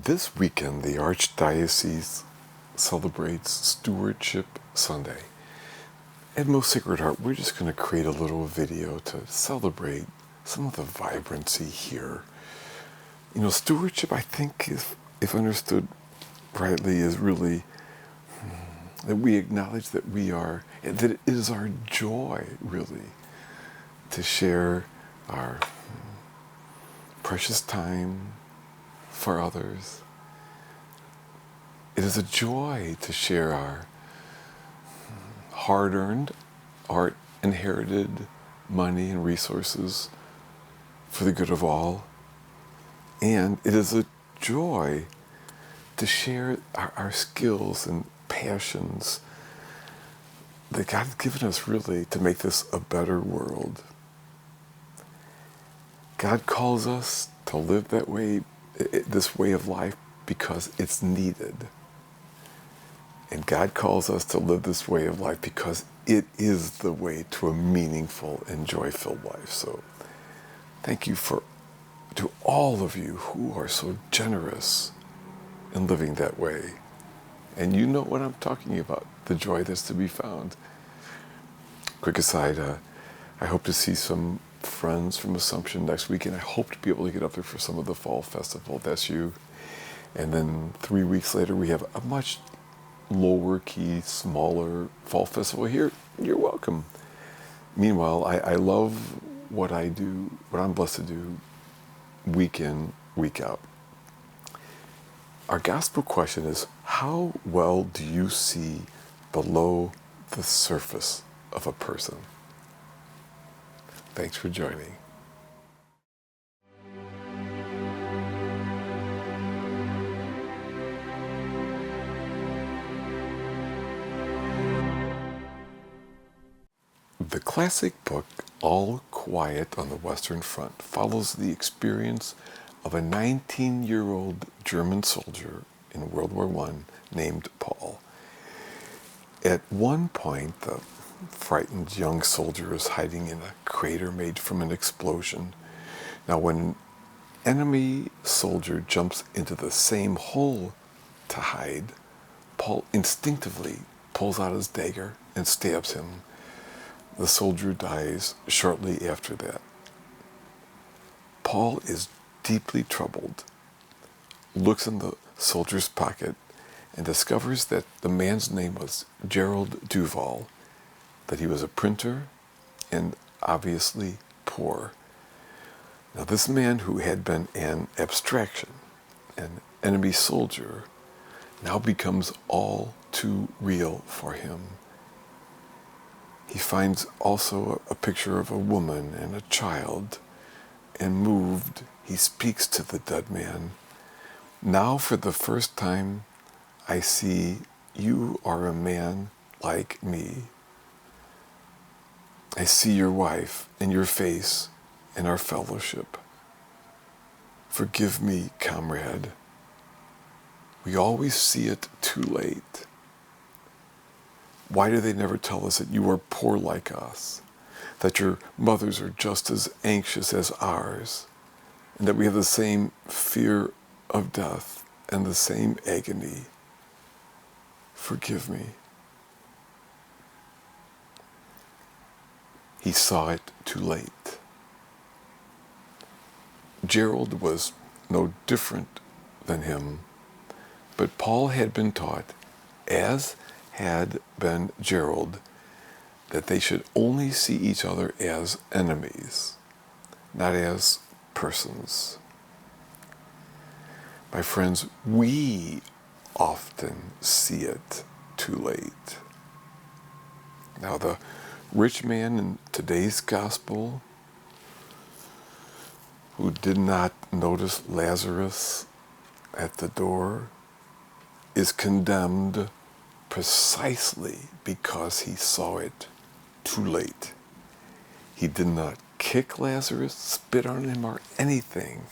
This weekend, the Archdiocese celebrates Stewardship Sunday. At Most Sacred Heart, we're just going to create a little video to celebrate some of the vibrancy here. You know, stewardship, I think, if understood rightly, is really that we acknowledge that that it is our joy, really, to share our precious time for others. It is a joy to share our hard-earned, our inherited money and resources for the good of all. And it is a joy to share our skills and passions that God has given us, really, to make this a better world. God calls us to live that way, this way of life, because it's needed. And God calls us to live this way of life because it is the way to a meaningful and joy-filled life. So thank you to all of you who are so generous in living that way. And you know what I'm talking about, the joy that's to be found. Quick aside, I hope to see some friends from Assumption next week, and I hope to be able to get up there for some of the fall festival. That's you. And then 3 weeks later, we have a much lower key, smaller fall festival here. You're welcome. Meanwhile, I love what I do, what I'm blessed to do, week in, week out. Our gospel question is, how well do you see below the surface of a person? Thanks for joining. The classic book, All Quiet on the Western Front, follows the experience of a 19-year-old German soldier in World War I named Paul. At one point, the frightened young soldier is hiding in a crater made from an explosion. Now, when an enemy soldier jumps into the same hole to hide, Paul instinctively pulls out his dagger and stabs him. The soldier dies shortly after that. Paul is deeply troubled, looks in the soldier's pocket, and discovers that the man's name was Gerald Duval, that he was a printer and obviously poor. Now, this man, who had been an abstraction, an enemy soldier, now becomes all too real for him. He finds also a picture of a woman and a child, and moved, he speaks to the dead man. Now, for the first time, I see you are a man like me. I see your wife and your face and our fellowship. Forgive me, comrade. We always see it too late. Why do they never tell us that you are poor like us, that your mothers are just as anxious as ours, and that we have the same fear of death and the same agony? Forgive me. He saw it too late. Gerald was no different than him, but Paul had been taught, as had been Gerald, that they should only see each other as enemies, not as persons. My friends, we often see it too late. Now, the rich man in today's gospel, who did not notice Lazarus at the door, is condemned precisely because he saw it too late. He did not kick Lazarus, spit on him, or anything.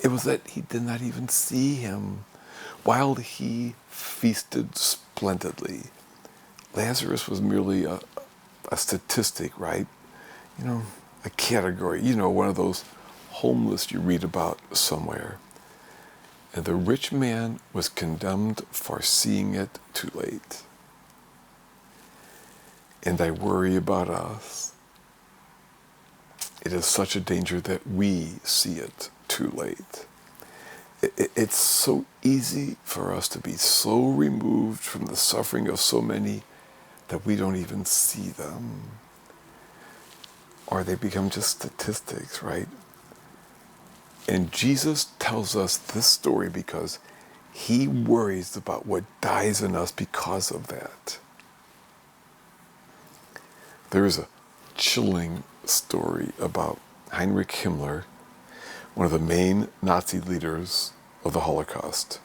It was that he did not even see him while he feasted splendidly. Lazarus was merely a statistic, right? You know, a category, one of those homeless you read about somewhere. And the rich man was condemned for seeing it too late. And I worry about us. It is such a danger that we see it too late. It's so easy for us to be so removed from the suffering of so many that we don't even see them. Or they become just statistics, right? And Jesus tells us this story because he worries about what dies in us because of that. There is a chilling story about Heinrich Himmler, one of the main Nazi leaders of the Holocaust.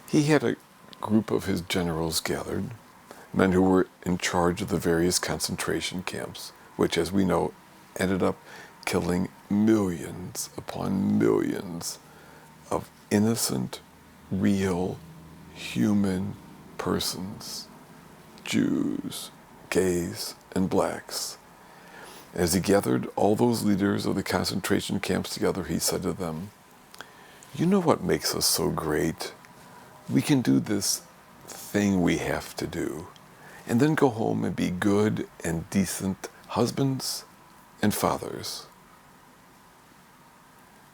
He had a group of his generals gathered, men who were in charge of the various concentration camps, which, as we know, ended up killing millions upon millions of innocent, real, human persons, Jews, gays, and blacks. As he gathered all those leaders of the concentration camps together, he said to them, "You know what makes us so great? We can do this thing we have to do, and then go home and be good and decent husbands and fathers.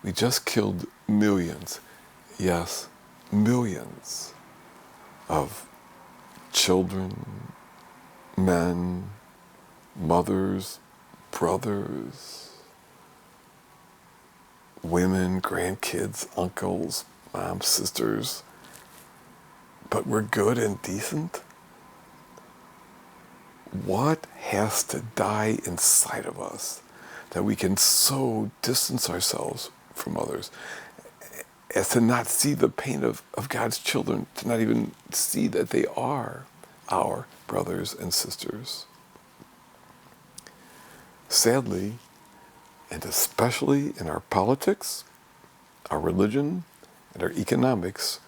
We just killed millions, yes, millions of children, men, mothers, brothers, women, grandkids, uncles, moms, sisters, but we're good and decent? What has to die inside of us that we can so distance ourselves from others as to not see the pain of God's children, to not even see that they are our brothers and sisters? Sadly, and especially in our politics, our religion, and our economics,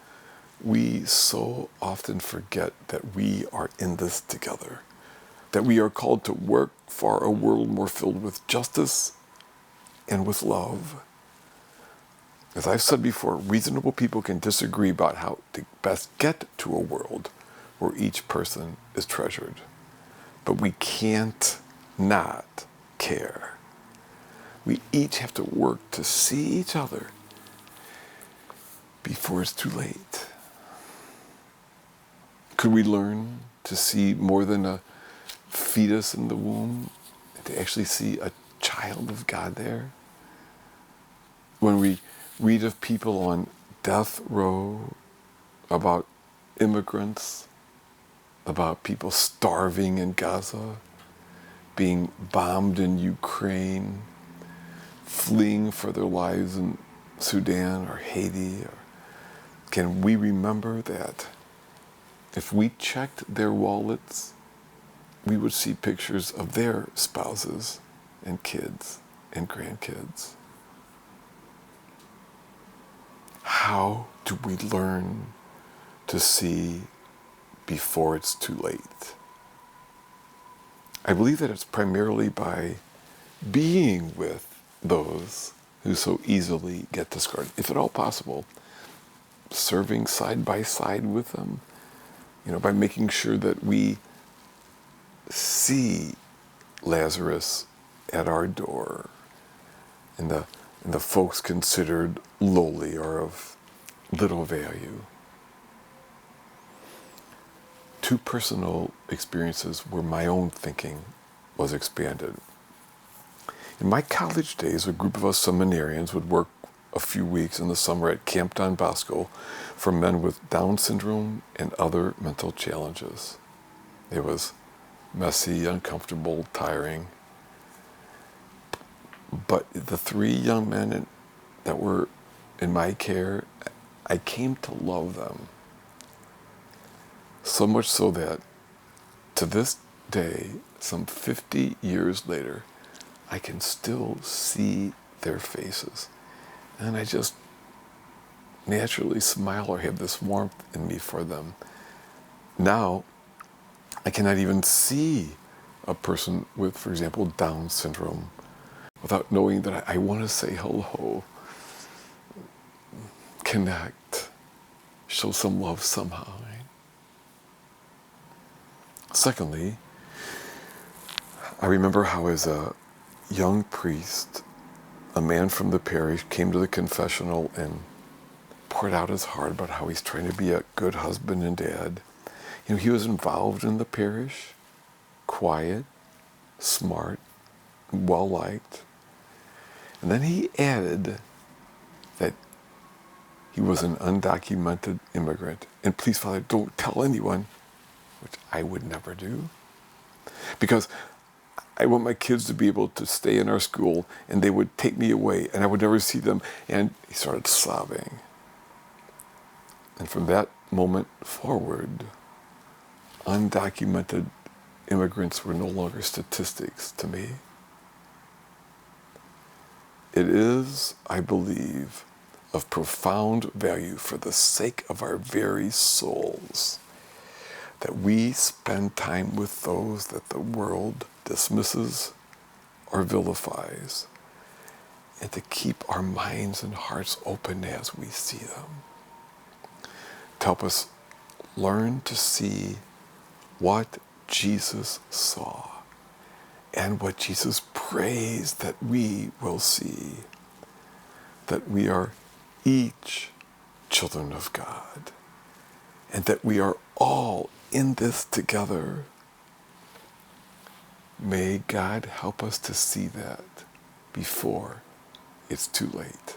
we so often forget that we are in this together, that we are called to work for a world more filled with justice and with love. As I've said before, reasonable people can disagree about how to best get to a world where each person is treasured. But we can't not care. We each have to work to see each other before it's too late. Could we learn to see more than a fetus in the womb, and to actually see a child of God there? When we read of people on death row, about immigrants, about people starving in Gaza, being bombed in Ukraine, fleeing for their lives in Sudan or Haiti, can we remember that if we checked their wallets, we would see pictures of their spouses and kids and grandkids? How do we learn to see before it's too late? I believe that it's primarily by being with those who so easily get discarded, if at all possible, serving side by side with them, by making sure that we see Lazarus at our door, and the folks considered lowly or of little value. Two personal experiences where my own thinking was expanded. In my college days, a group of us seminarians would work a few weeks in the summer at Camp Don Bosco for men with Down syndrome and other mental challenges. It was messy, uncomfortable, tiring. But the three young men that were in my care, I came to love them. So much so that to this day, some 50 years later, I can still see their faces. And I just naturally smile or have this warmth in me for them. Now, I cannot even see a person with, for example, Down syndrome without knowing that I want to say hello, connect, show some love somehow. Right? Secondly, I remember how as a young priest, a man from the parish came to the confessional and poured out his heart about how he's trying to be a good husband and dad. He was involved in the parish, quiet, smart, well-liked. And then he added that he was an undocumented immigrant. And please, Father, don't tell anyone, which I would never do, because I want my kids to be able to stay in our school, and they would take me away, and I would never see them. And he started sobbing. And from that moment forward, undocumented immigrants were no longer statistics to me. It is, I believe, of profound value for the sake of our very souls that we spend time with those that the world dismisses or vilifies, and to keep our minds and hearts open as we see them. To help us learn to see what Jesus saw and what Jesus prays that we will see, that we are each children of God, and that we are all in this together. May God help us to see that before it's too late.